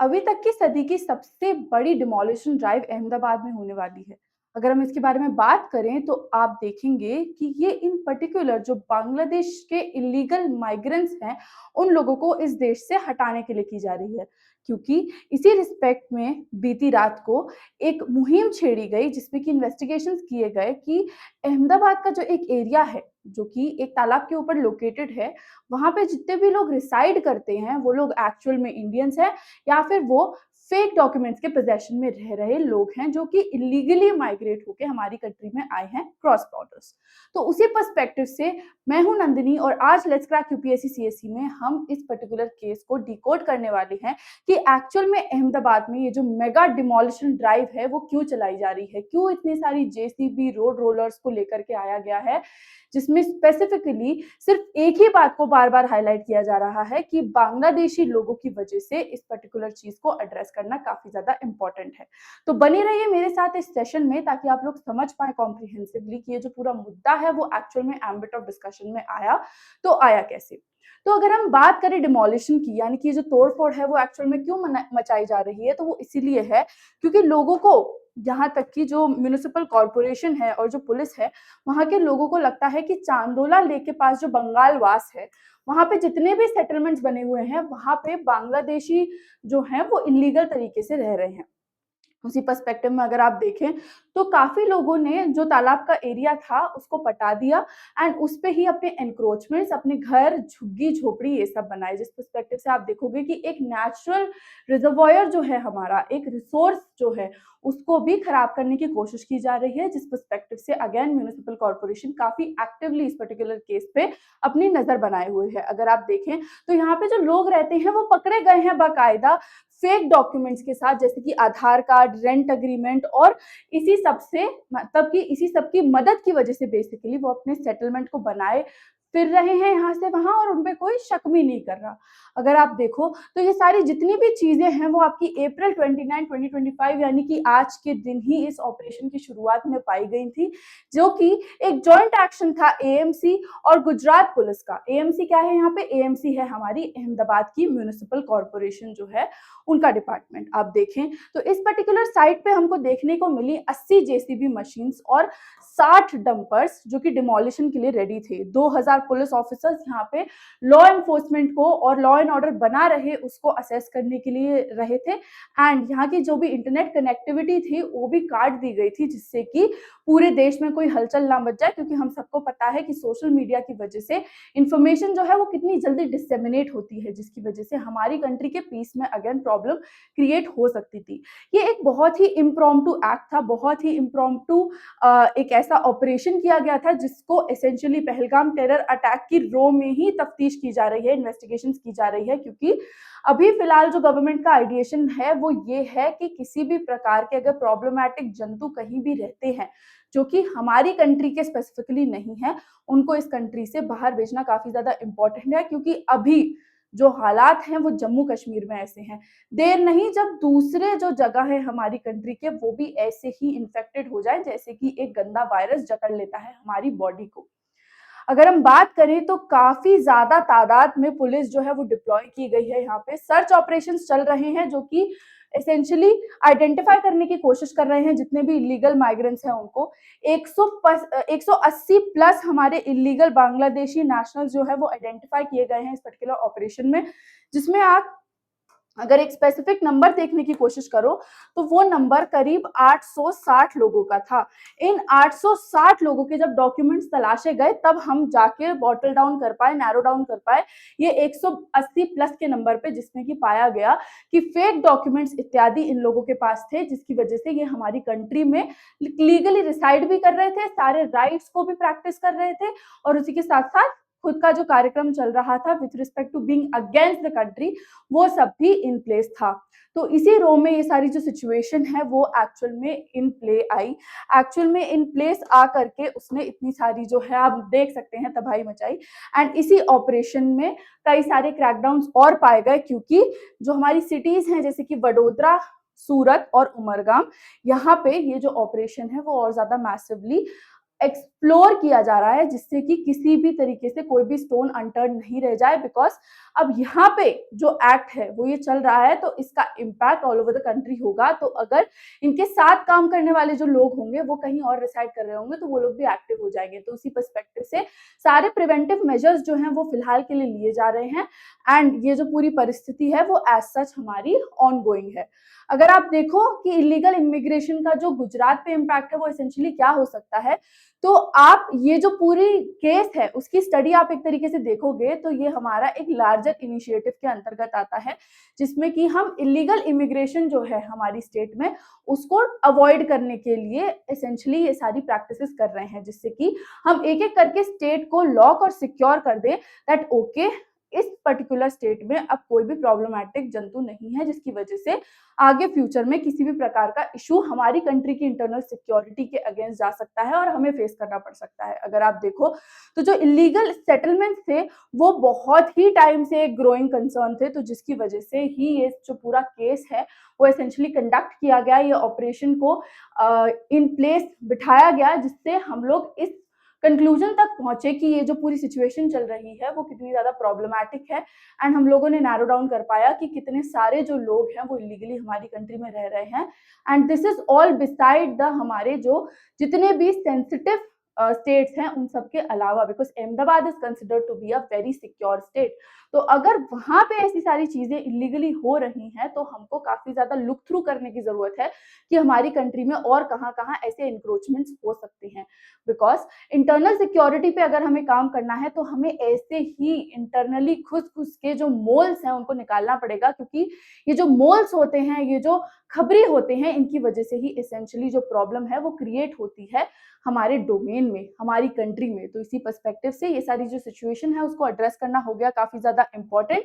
अभी तक की सदी की सबसे बड़ी डिमोलिशन ड्राइव अहमदाबाद में होने वाली है। अगर हम इसके बारे में बात करें तो आप देखेंगे कि ये इन पर्टिकुलर जो बांग्लादेश के इलीगल माइग्रेंट्स हैं, उन लोगों को इस देश से हटाने के लिए की जा रही है। क्योंकि इसी रिस्पेक्ट में बीती रात को एक मुहिम छेड़ी गई जिसमें कि इन्वेस्टिगेशंस किए गए कि अहमदाबाद का जो एक एरिया है, जो कि एक तालाब के ऊपर लोकेटेड है, वहाँ पे जितने भी लोग रिसाइड करते हैं, वो लोग एक्चुअल में इंडियंस हैं या फिर वो फेक डॉक्यूमेंट्स के पोजेशन में रह रहे लोग हैं जो कि इलीगली माइग्रेट होके हमारी कंट्री में आए हैं क्रॉस बॉर्डर्स। तो उसी पर्सपेक्टिव से मैं हूं नंदिनी और आज लेट्स क्रैक यूपीएससी सीएससी में हम इस पर्टिकुलर केस को डिकोड करने वाले हैं कि एक्चुअल में अहमदाबाद में ये जो मेगा डिमोलिशन ड्राइव है वो क्यों चलाई जा रही है, क्यों इतनी सारी जेसीबी रोड रोलर्स को लेकर के आया गया है, जिसमें स्पेसिफिकली सिर्फ एक ही बात को बार बार हाईलाइट किया जा रहा है कि बांग्लादेशी लोगों की वजह से इस पर्टिकुलर चीज को एड्रेस करना काफी ज्यादा इंपॉर्टेंट है। तो बने रहिए मेरे साथ इस सेशन में ताकि आप लोग समझ पाए कॉम्प्रिहेंसिवली कि ये जो पूरा मुद्दा है वो एक्चुअल में एम्बिट ऑफ डिस्कशन में आया तो आया कैसे। तो अगर हम बात करें डिमोलिशन की, यानी कि जो तोड़फोड़ है वो एक्चुअल में क्यों मचाई जा रही है, तो वो इसीलिए है क्योंकि लोगों को, यहाँ तक कि जो म्युनिसिपल कॉर्पोरेशन है और जो पुलिस है, वहां के लोगों को लगता है कि चांदोला लेक के पास जो बंगाल वास है, वहां पे जितने भी सेटलमेंट्स बने हुए हैं वहां पे बांग्लादेशी जो हैं वो इलीगल तरीके से रह रहे हैं। उसी पर्सपेक्टिव में अगर आप देखें तो काफी लोगों ने जो तालाब का एरिया था उसको पटा दिया एंड उस पे ही अपने एनक्रोचमेंट्स, अपने घर, झुग्गी झोपड़ी ये सब बनाए। जिस पर्सपेक्टिव से आप देखोगे कि एक नेचुरल रिजर्वॉयर जो है हमारा, एक रिसोर्स जो है, उसको भी खराब करने की कोशिश की जा रही है। जिस पर्सपेक्टिव से अगेन म्युनिसिपल कॉर्पोरेशन काफी एक्टिवली इस पर्टिकुलर केस पे अपनी नजर बनाए हुए है। अगर आप देखें तो यहाँ पे जो लोग रहते हैं वो पकड़े गए हैं बाकायदा फेक डॉक्यूमेंट्स के साथ, जैसे कि आधार कार्ड, रेंट अग्रीमेंट, और इसी सब से, मतलब कि इसी सब की मदद की वजह से बेसिकली वो अपने सेटलमेंट को बनाए फिर रहे हैं यहाँ से वहां और उनपे कोई शक भी नहीं कर रहा। अगर आप देखो तो ये सारी जितनी भी चीजें हैं वो आपकी अप्रैल 29 2025 यानी कि आज के दिन ही इस ऑपरेशन की शुरुआत में पाई गई थी, जो कि एक जॉइंट एक्शन था एएमसी और गुजरात पुलिस का। एएमसी क्या है यहाँ पे? एएमसी है हमारी अहमदाबाद की म्युनिसिपल कॉर्पोरेशन जो है, उनका डिपार्टमेंट। आप देखें तो इस पर्टिकुलर साइट पे हमको देखने को मिली 80 जेसीबी मशीन्स और 60 डंपर्स जो कि डिमोलिशन के लिए रेडी थे। 2000 पुलिस ऑफिसर्स यहाँ पे लॉ एनफोर्समेंट को और लॉ एंड ऑर्डर बना रहे उसको असेस करने के लिए रहे थे। एंड यहाँ की जो भी इंटरनेट कनेक्टिविटी थी वो भी काट दी गई थी, जिससे कि पूरे देश में कोई हलचल ना मच जाए, क्योंकि हम सबको पता है कि सोशल मीडिया की वजह से इंफॉर्मेशन जो है वो कितनी जल्दी डिसेमिनेट होती है, जिसकी वजह से हमारी कंट्री के पीस में अगेन प्रॉब्लम क्रिएट हो सकती थी। ये एक बहुत ही इम्प्रॉम्प्टू एक्ट था, बहुत ही इम्प्रॉम्प्टू एक ऐसा ऑपरेशन किया गया था जिसको एसेंशियली पहलगाम टेरर अटैक की रो में ही तफ्तीश की जा रही है, इन्वेस्टिगेशंस की जा रही है। क्योंकि अभी फिलहाल जो गवर्नमेंट का आइडिएशन है वो ये है कि किसी भी प्रकार के अगर प्रॉब्लमैटिक जंतु कहीं भी रहते हैं जो कि हमारी कंट्री के स्पेसिफिकली नहीं है, उनको इस कंट्री से बाहर भेजना काफी ज्यादा इंपॉर्टेंट है। क्योंकि अभी जो हालात हैं वो जम्मू कश्मीर में ऐसे हैं, देर नहीं जब दूसरे जो जगह है हमारी कंट्री के वो भी ऐसे ही इन्फेक्टेड हो जाए जैसे कि एक गंदा वायरस जकड़ लेता है हमारी बॉडी को। अगर हम बात करें तो काफी ज्यादा तादाद में पुलिस जो है वो डिप्लॉय की गई है। यहाँ पे सर्च ऑपरेशंस चल रहे हैं जो कि एसेंशियली आइडेंटिफाई करने की कोशिश कर रहे हैं जितने भी इलीगल माइग्रेंट्स हैं उनको। 180 प्लस हमारे इलीगल बांग्लादेशी नेशनल जो है वो आइडेंटिफाई किए गए हैं इस पर्टिकुलर ऑपरेशन में, जिसमें आप अगर एक स्पेसिफिक नंबर देखने की कोशिश करो तो वो नंबर करीब 860 लोगों का था। इन 860 लोगों के जब डॉक्यूमेंट्स तलाशे गए तब हम जाके बॉटल डाउन कर पाए, नैरो डाउन कर पाए ये 180 प्लस के नंबर पे, जिसमें कि पाया गया कि फेक डॉक्यूमेंट्स इत्यादि इन लोगों के पास थे, जिसकी वजह से ये हमारी कंट्री में लीगली रिसाइड भी कर रहे थे, सारे राइट्स को भी प्रैक्टिस कर रहे थे और उसी के साथ साथ खुद का जो कार्यक्रम चल रहा था with respect to being against the country, वो सब भी इन प्लेस था। तो इसी रो में ये सारी जो सिचुएशन है वो एक्चुअल में इन प्ले आई। एक्चुअल में इन प्लेस आ करके उसने इतनी सारी जो है आप देख सकते हैं तबाही मचाई। एंड इसी ऑपरेशन में कई सारे क्रैकडाउन्स और पाए गए, क्योंकि जो हमारी सिटीज हैं जैसे कि वडोदरा, सूरत और उमरगाम, यहाँ पे ये जो ऑपरेशन है वो और ज्यादा मैसिवली एक्सप्लोर किया जा रहा है, जिससे कि किसी भी तरीके से कोई भी स्टोन अनटर्न नहीं रह जाए। बिकॉज अब यहाँ पे जो एक्ट है वो ये चल रहा है, तो इसका impact all over the country होगा। तो अगर इनके साथ काम करने वाले जो लोग होंगे वो कहीं और रिसाइड कर रहे होंगे, तो वो लोग भी एक्टिव हो जाएंगे। तो उसी पर्सपेक्टिव से सारे प्रिवेंटिव मेजर्स जो हैं वो फिलहाल के लिए लिए जा रहे हैं, एंड ये जो पूरी परिस्थिति है वो एज सच हमारी ऑनगोइंग है। अगर आप देखो कि इलीगल इमिग्रेशन का जो गुजरात पे इम्पैक्ट है वो एसेंशियली क्या हो सकता है, तो आप ये जो पूरी केस है उसकी स्टडी आप एक तरीके से देखोगे तो ये हमारा एक लार्जर इनिशिएटिव के अंतर्गत आता है, जिसमें कि हम इलीगल इमिग्रेशन जो है हमारी स्टेट में उसको अवॉइड करने के लिए एसेंशियली ये सारी प्रैक्टिसेस कर रहे हैं, जिससे कि हम एक एक करके स्टेट को लॉक और सिक्योर कर दें दैट ओके इस पर्टिकुलर स्टेट में अब कोई भी प्रॉब्लमैटिक जंतु नहीं है, जिसकी वजह से आगे फ्यूचर में किसी भी प्रकार का इशू हमारी कंट्री की इंटरनल सिक्योरिटी के अगेंस्ट जा सकता है और हमें फेस करना पड़ सकता है। अगर आप देखो तो जो इलीगल सेटलमेंट थे वो बहुत ही टाइम से एक ग्रोइंग कंसर्न थे, तो जिसकी वजह से ही ये जो पूरा केस है वो एसेंशियली कंडक्ट किया गया, ये ऑपरेशन को इन प्लेस बिठाया गया, जिससे हम लोग इस कंक्लूजन तक पहुंचे कि ये जो पूरी सिचुएशन चल रही है वो कितनी ज्यादा प्रॉब्लमैटिक है। एंड हम लोगों ने नैरो डाउन कर पाया कि कितने सारे जो लोग हैं वो इलीगली हमारी कंट्री में रह रहे हैं, and this is all beside the हमारे जो जितने भी सेंसिटिव स्टेट्स हैं उन सब के अलावा, because Ahmedabad is considered to be a very secure state. तो अगर वहां पे ऐसी सारी चीजें इलीगली हो रही हैं तो हमको काफी ज्यादा लुक थ्रू करने की जरूरत है कि हमारी कंट्री में और कहाँ कहाँ ऐसे इंक्रोचमेंट्स हो सकते हैं। बिकॉज इंटरनल सिक्योरिटी पे अगर हमें काम करना है तो हमें ऐसे ही इंटरनली घुस के जो मोल्स हैं उनको निकालना पड़ेगा, क्योंकि ये जो मोल्स होते हैं, ये जो खबरी होते हैं, इनकी वजह से ही एसेंशियली जो प्रॉब्लम है वो क्रिएट होती है हमारे डोमेन में, हमारी कंट्री में। तो इसी पर्सपेक्टिव से ये सारी जो सिचुएशन है उसको एड्रेस करना हो गया काफी ज्यादा इंपॉर्टेंट।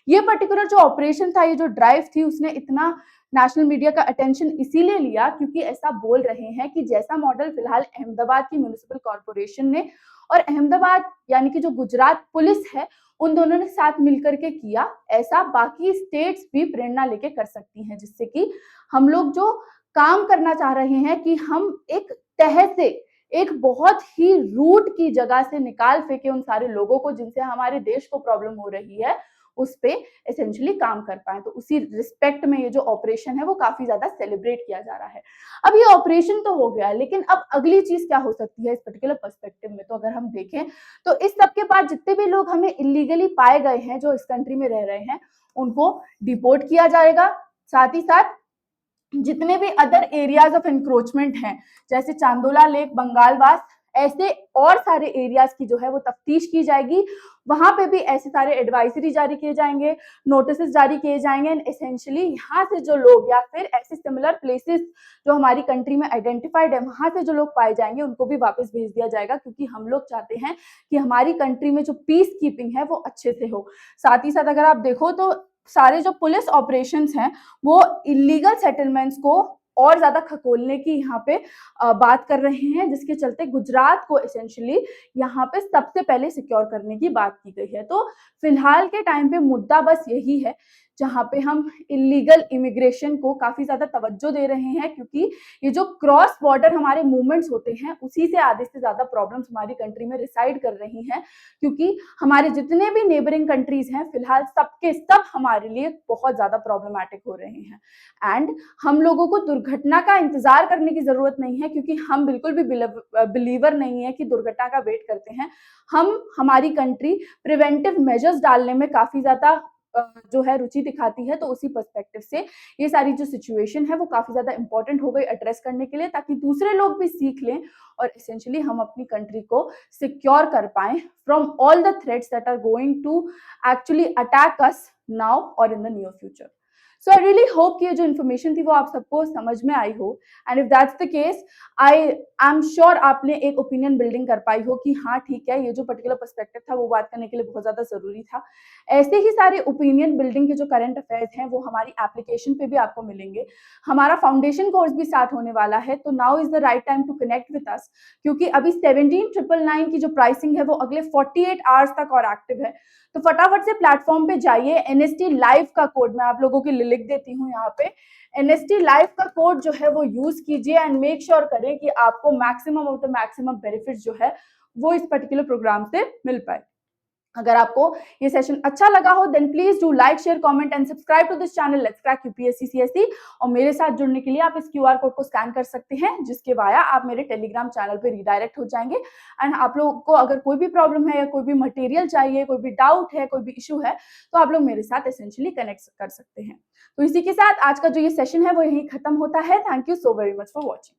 ये पर्टिकुलर जो ऑपरेशन था, ये जो ड्राइव थी, उसने इतना नेशनल मीडिया का अटेंशन इसीलिए लिया क्योंकि ऐसा बोल रहे हैं कि जैसा मॉडल फिलहाल अहमदाबाद की म्युनिसिपल कॉर्पोरेशन ने और अहमदाबाद यानी कि जो गुजरात पुलिस है उन दोनों ने साथ मिलकर के किया, ऐसा बाकी स्टेट्स भी प्रेरणा लेके कर सकती हैं, जिससे कि हम लोग जो काम करना चाह रहे हैं कि हम एक तह से एक बहुत ही रूट की जगह से निकाल फेंके उन सारे लोगों को जिनसे हमारे देश को प्रॉब्लम हो रही है, उस पे एसेंशियली काम कर पाए। तो उसी रिस्पेक्ट में ये जो ऑपरेशन है वो काफी ज्यादा सेलिब्रेट किया जा रहा है। अब ये ऑपरेशन तो हो गया, लेकिन अब अगली चीज क्या हो सकती है इस पर्टिकुलर पर्सपेक्टिव में, तो अगर हम देखें तो इस सब के बाद जितने भी लोग हमें इलीगली पाए गए हैं जो इस कंट्री में रह रहे हैं उनको डिपोर्ट किया जाएगा। साथ ही साथ जितने भी अदर एरियाज ऑफ एनक्रोचमेंट हैं जैसे चांदोला लेक, बंगालवास, ऐसे और सारे एरियाज की जो है वो तफ्तीश की जाएगी। वहां पे भी ऐसे सारे एडवाइजरी जारी किए जाएंगे, नोटिस जारी किए जाएंगे, एंड एसेंशियली यहाँ से जो लोग या फिर ऐसे सिमिलर प्लेसेस जो हमारी कंट्री में आइडेंटिफाइड है वहां से जो लोग पाए जाएंगे उनको भी वापस भेज दिया जाएगा, क्योंकि हम लोग चाहते हैं कि हमारी कंट्री में जो पीस कीपिंग है वो अच्छे से हो। साथ ही साथ अगर आप देखो तो सारे जो पुलिस ऑपरेशंस हैं वो इलीगल सेटलमेंट्स को और ज्यादा खकोलने की यहाँ पे बात कर रहे हैं, जिसके चलते गुजरात को एसेंशियली यहाँ पे सबसे पहले सिक्योर करने की बात की गई है। तो फिलहाल के टाइम पे मुद्दा बस यही है जहाँ पे हम इलीगल इमिग्रेशन को काफी ज्यादा तवज्जो दे रहे हैं, क्योंकि ये जो क्रॉस बॉर्डर हमारे मूवमेंट्स होते हैं उसी से आधे से ज्यादा प्रॉब्लम्स हमारी कंट्री में रिसाइड कर रही हैं, क्योंकि हमारे जितने भी नेबरिंग कंट्रीज हैं फिलहाल सबके सब हमारे लिए बहुत ज्यादा प्रॉब्लमाटिक हो रहे हैं। एंड हम लोगों को दुर्घटना का इंतजार करने की जरूरत नहीं है, क्योंकि हम बिल्कुल भी बिलीवर नहीं है कि दुर्घटना का वेट करते हैं। हम हमारी कंट्री प्रिवेंटिव मेजर्स डालने में काफी ज्यादा जो है रुचि दिखाती है। तो उसी पर्सपेक्टिव से ये सारी जो सिचुएशन है वो काफी ज्यादा इंपॉर्टेंट हो गई एड्रेस करने के लिए, ताकि दूसरे लोग भी सीख लें और एसेंशियली हम अपनी कंट्री को सिक्योर कर पाएं from all the threats that are going to actually attack us now और in the near future. So I really hope कि ये जो इन्फॉर्मेशन थी वो आप सबको समझ में आई हो, and if that's the case I am sure आपने एक ओपिनियन बिल्डिंग कर पाई हो कि हाँ ठीक है, ये जो पर्टिकुलर पर्सपेक्टिव था वो बात करने के लिए बहुत ज्यादा जरूरी था। ऐसे ही सारे ओपिनियन बिल्डिंग के जो करंट अफेयर्स हैं वो हमारी एप्लीकेशन पे भी आपको मिलेंगे। हमारा फाउंडेशन कोर्स भी स्टार्ट होने वाला है, तो now is the right time to connect with us, क्योंकि अभी 17,999 की जो प्राइसिंग है वो अगले 48 आवर्स तक और एक्टिव है। तो फटाफट से प्लेटफॉर्म पे जाइए, एनएसटी लाइव का कोड मैं आप लोगों के लिए लिख देती हूँ यहाँ पे। एनएसटी लाइफ का कोड जो है वो यूज कीजिए एंड मेक श्योर करें कि आपको maximum of the maximum benefit जो है वो इस पर्टिकुलर प्रोग्राम से मिल पाए। अगर आपको ये सेशन अच्छा लगा हो then please do like share comment and subscribe to this channel let's crack UPSC CSE. और मेरे साथ जुड़ने के लिए आप इस क्यूआर कोड को स्कैन कर सकते हैं जिसके वाया आप मेरे टेलीग्राम चैनल पे रिडायरेक्ट हो जाएंगे। एंड आप लोगों को अगर कोई भी प्रॉब्लम है या कोई भी मटेरियल चाहिए, कोई भी डाउट है, कोई भी इशू है, तो आप लोग मेरे साथ एसेंशियली कनेक्ट कर सकते हैं। तो इसी के साथ आज का जो ये सेशन है वो यहीं खत्म होता है। Thank you so very much for watching.